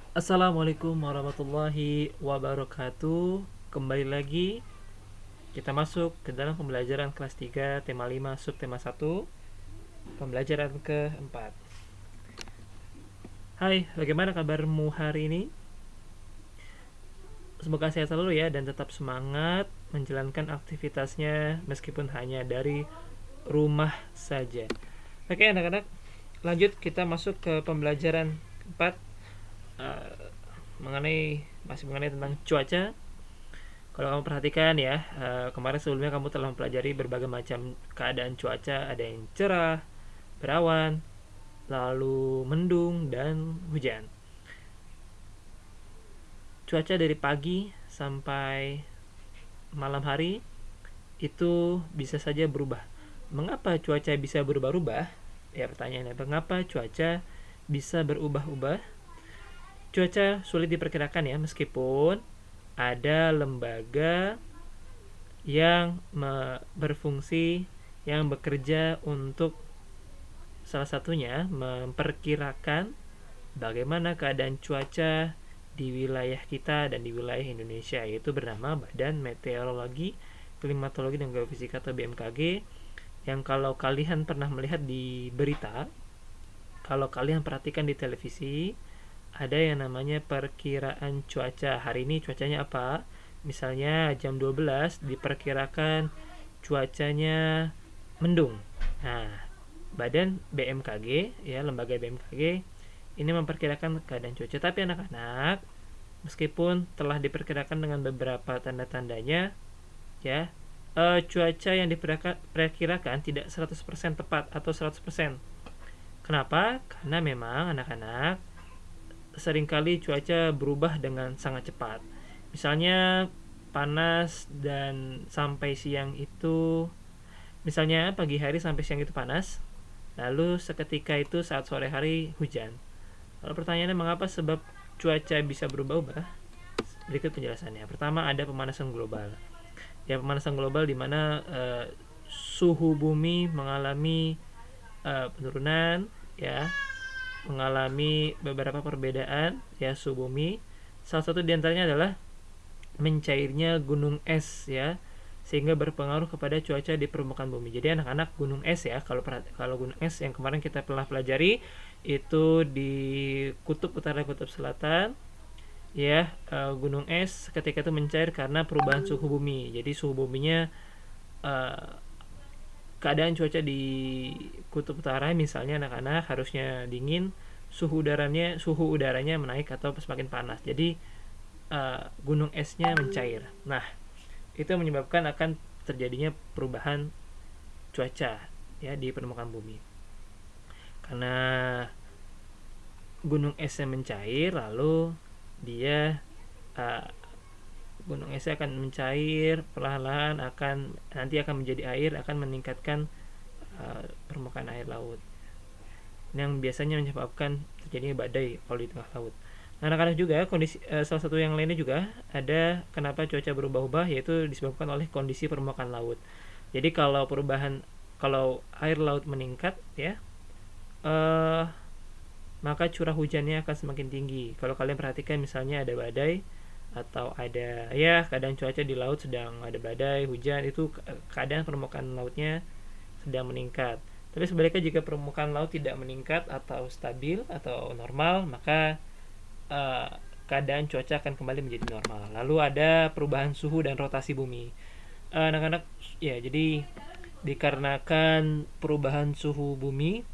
Assalamualaikum warahmatullahi wabarakatuh. Kembali lagi kita masuk ke dalam pembelajaran kelas 3 tema 5 subtema 1, pembelajaran keempat. Hai, bagaimana kabarmu hari ini? Semoga sehat selalu ya dan tetap semangat menjalankan aktivitasnya meskipun hanya dari rumah saja. Oke anak-anak, lanjut kita masuk ke pembelajaran keempat, masih mengenai tentang cuaca. Kalau kamu perhatikan ya, kemarin sebelumnya kamu telah mempelajari berbagai macam keadaan cuaca, ada yang cerah, berawan, lalu mendung dan hujan. Cuaca dari pagi sampai malam hari itu bisa saja berubah. Mengapa cuaca bisa berubah-ubah? Ya pertanyaannya, mengapa cuaca bisa berubah-ubah? Cuaca sulit diperkirakan ya, meskipun ada lembaga yang berfungsi, yang bekerja untuk salah satunya memperkirakan bagaimana keadaan cuaca di wilayah kita dan di wilayah Indonesia, yaitu bernama Badan Meteorologi, Klimatologi dan Geofisika atau BMKG, yang kalau kalian pernah melihat di berita, kalau kalian perhatikan di televisi, ada yang namanya perkiraan cuaca. Hari ini cuacanya apa? Misalnya jam 12 diperkirakan cuacanya mendung. Nah, Badan BMKG ya, lembaga BMKG ini memperkirakan keadaan cuaca. Tapi anak-anak, meskipun telah diperkirakan dengan beberapa tanda-tandanya ya, cuaca yang diperkirakan tidak 100% tepat atau 100%. Kenapa? Karena memang anak-anak seringkali cuaca berubah dengan sangat cepat. Misalnya panas dan sampai siang itu, misalnya pagi hari sampai siang itu panas, lalu seketika itu saat sore hari hujan. Lalu pertanyaannya, mengapa sebab cuaca bisa berubah-ubah? Berikut penjelasannya. Pertama, ada pemanasan global. Ya, pemanasan global di mana suhu bumi mengalami penurunan ya, mengalami beberapa perbedaan ya suhu bumi. Salah satu diantaranya adalah mencairnya gunung es ya, sehingga berpengaruh kepada cuaca di permukaan bumi. Jadi anak-anak, gunung es ya, kalau gunung es yang kemarin kita telah pelajari itu di kutub utara, kutub selatan ya, gunung es ketika itu mencair karena perubahan suhu bumi. Jadi suhu buminya, eh, keadaan cuaca di kutub utara misalnya anak-anak harusnya dingin, suhu udaranya menaik atau semakin panas. Jadi gunung esnya mencair. Nah, itu menyebabkan akan terjadinya perubahan cuaca ya di permukaan bumi. Karena gunung esnya mencair, lalu dia uh, gunung esnya akan mencair perlahan-lahan, nanti akan menjadi air, akan meningkatkan permukaan air laut yang biasanya menyebabkan terjadinya badai kalau di tengah laut. Nah, anak-anak juga salah satu yang lainnya juga ada kenapa cuaca berubah-ubah, yaitu disebabkan oleh kondisi permukaan laut. Jadi kalau air laut meningkat ya, eh, maka curah hujannya akan semakin tinggi. Kalau kalian perhatikan misalnya ada badai atau ada ya keadaan cuaca di laut sedang ada badai, hujan, itu keadaan permukaan lautnya sedang meningkat. Tapi sebaliknya, jika permukaan laut tidak meningkat atau stabil atau normal, maka eh, keadaan cuaca akan kembali menjadi normal. Lalu ada perubahan suhu dan rotasi bumi. Anak-anak, ya jadi dikarenakan perubahan suhu bumi,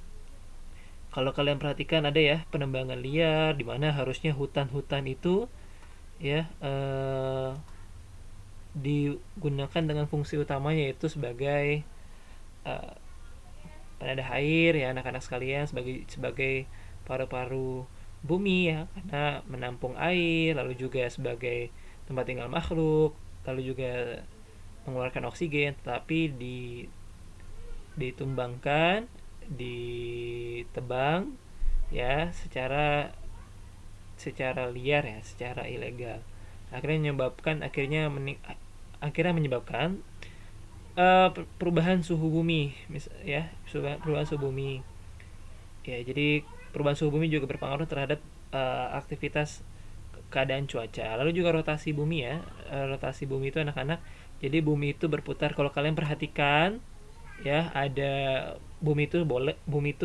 kalau kalian perhatikan ada ya penebangan liar di mana harusnya hutan-hutan itu ya, digunakan dengan fungsi utamanya yaitu sebagai eh, penadah air ya anak-anak sekalian, sebagai sebagai paru-paru bumi ya, karena menampung air, lalu juga sebagai tempat tinggal makhluk, lalu juga mengeluarkan oksigen. Tetapi ditumbangkan, ditebang ya secara liar ya, secara ilegal. Akhirnya menyebabkan perubahan suhu bumi, perubahan suhu bumi ya. Jadi perubahan suhu bumi juga berpengaruh terhadap aktivitas keadaan cuaca. Lalu juga rotasi bumi ya. Rotasi bumi itu anak-anak, jadi bumi itu berputar. Kalau kalian perhatikan ya, ada bumi itu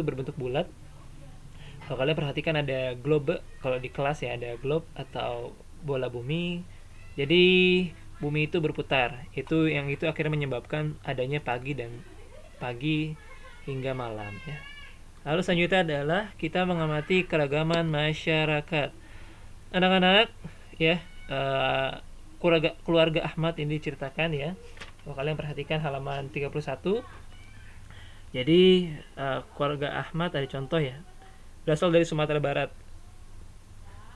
berbentuk bulat. Kalau kalian perhatikan ada globe, kalau di kelas ya ada globe atau bola bumi. Jadi bumi itu berputar. Itu akhirnya menyebabkan adanya pagi hingga malam ya. Lalu selanjutnya adalah kita mengamati keragaman masyarakat. Anak-anak ya, keluarga Ahmad ini diceritakan ya. Kalau kalian perhatikan halaman 31. Jadi keluarga Ahmad ada contoh ya. Berasal dari Sumatera Barat.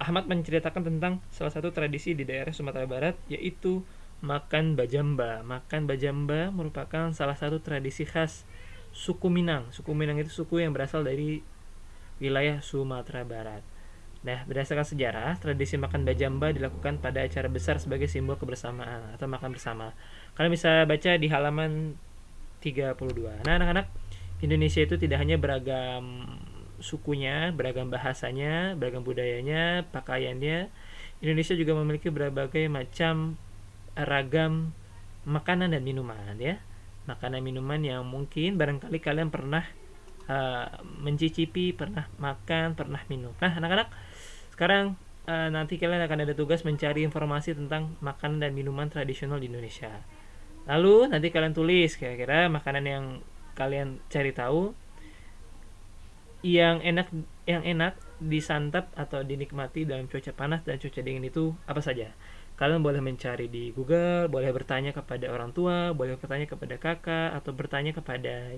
Ahmad menceritakan tentang salah satu tradisi di daerah Sumatera Barat, yaitu makan bajamba. Makan bajamba merupakan salah satu tradisi khas suku Minang. Suku Minang itu suku yang berasal dari wilayah Sumatera Barat. Nah, berdasarkan sejarah, tradisi makan bajamba dilakukan pada acara besar sebagai simbol kebersamaan atau makan bersama. Kalian bisa baca di halaman 32. Nah, anak-anak, Indonesia itu tidak hanya beragam sukunya, beragam bahasanya, beragam budayanya, pakaiannya. Indonesia juga memiliki berbagai macam ragam makanan dan minuman ya. Makanan minuman yang mungkin barangkali kalian pernah mencicipi, pernah makan, pernah minum. Nah, anak-anak, sekarang nanti kalian akan ada tugas mencari informasi tentang makanan dan minuman tradisional di Indonesia. Lalu nanti kalian tulis kira-kira makanan yang kalian cari tahu yang enak disantap atau dinikmati dalam cuaca panas dan cuaca dingin itu apa saja. Kalian boleh mencari di Google, boleh bertanya kepada orang tua, boleh bertanya kepada kakak, atau bertanya kepada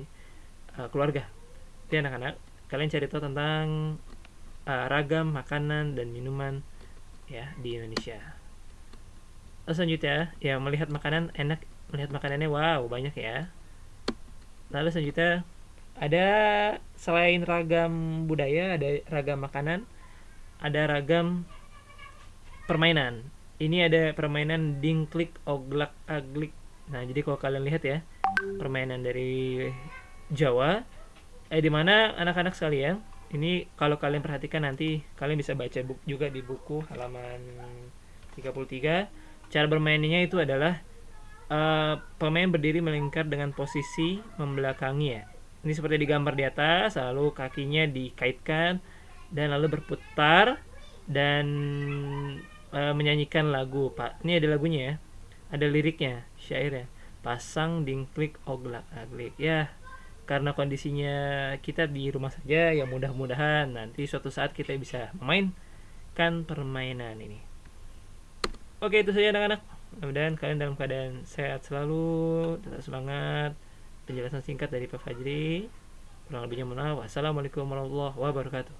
keluarga. Jadi anak-anak, kalian cari tahu tentang ragam makanan dan minuman ya di Indonesia. Lalu selanjutnya, ya melihat makanan enak, melihat makanannya wow banyak ya. Lalu selanjutnya ada selain ragam budaya, ada ragam makanan, ada ragam permainan. Ini ada permainan dingklik, oglak, aglik. Nah, jadi kalau kalian lihat ya, permainan dari Jawa, di mana anak-anak sekalian, ini kalau kalian perhatikan nanti kalian bisa baca juga di buku halaman 33. Cara bermainnya itu adalah pemain berdiri melingkar dengan posisi membelakangi ya. Ini seperti digambar di atas, lalu kakinya dikaitkan dan lalu berputar dan menyanyikan lagu. Pak, ini ada lagunya ya, ada liriknya, syairnya. Pasang dingklik oglak aglik ya. Karena kondisinya kita di rumah saja, ya mudah-mudahan nanti suatu saat kita bisa memainkan permainan ini. Oke, itu saja anak-anak. Mudah-mudahan kalian dalam keadaan sehat selalu, tetap semangat. Penjelasan singkat dari Pak Fajri. Kurang lebihnya mohon maaf. Wassalamualaikum warahmatullahi wabarakatuh.